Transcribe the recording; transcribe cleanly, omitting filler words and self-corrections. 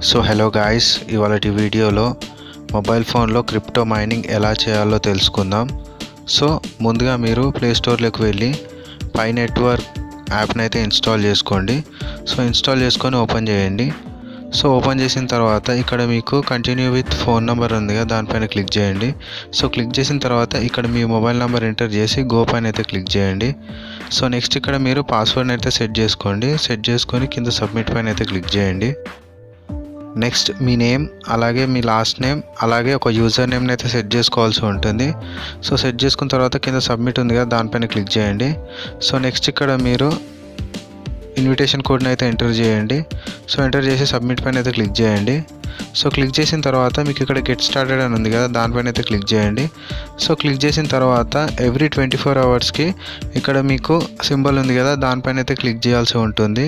So hello guys, ఇవాళటి వీడియోలో mobile ఫోన్లో crypto mining ఎలా చేయాలో తెలుసుకుందాం. సో ముందుగా మీరు ప్లే స్టోర్లోకి వెళ్ళి పై నెట్వర్క్ యాప్ని అయితే ఇన్స్టాల్ చేసుకోండి. సో ఇన్స్టాల్ చేసుకొని ఓపెన్ చేయండి. సో ఓపెన్ చేసిన తర్వాత ఇక్కడ మీకు కంటిన్యూ విత్ ఫోన్ నెంబర్ ఉంది కదా, దానిపైన క్లిక్ చేయండి. సో క్లిక్ చేసిన తర్వాత ఇక్కడ మీ మొబైల్ నెంబర్ ఎంటర్ చేసి గో పైన అయితే క్లిక్ చేయండి. సో నెక్స్ట్ ఇక్కడ మీరు పాస్వర్డ్ని అయితే సెట్ చేసుకోండి. సెట్ చేసుకొని కింద సబ్మిట్ పైన అయితే క్లిక్ చేయండి. నెక్స్ట్ మీ నేమ్ అలాగే మీ లాస్ట్ నేమ్ అలాగే ఒక యూజర్ నేమ్ని అయితే సెట్ చేసుకోవాల్సి ఉంటుంది. సో సెట్ చేసుకున్న తర్వాత కింద సబ్మిట్ ఉంది కదా, దానిపైన క్లిక్ చేయండి. సో నెక్స్ట్ ఇక్కడ మీరు ఇన్విటేషన్ కోడ్ని అయితే ఎంటర్ చేయండి. సో ఎంటర్ చేసి సబ్మిట్ పైన అయితే క్లిక్ చేయండి. సో క్లిక్ చేసిన తర్వాత మీకు ఇక్కడ గెట్ స్టార్టెడ్ అని ఉంది కదా, దానిపైన అయితే క్లిక్ చేయండి. సో క్లిక్ చేసిన తర్వాత ఎవ్రీ 24 అవర్స్కి ఇక్కడ మీకు సింబల్ ఉంది కదా, దానిపైన అయితే క్లిక్ చేయాల్సి ఉంటుంది.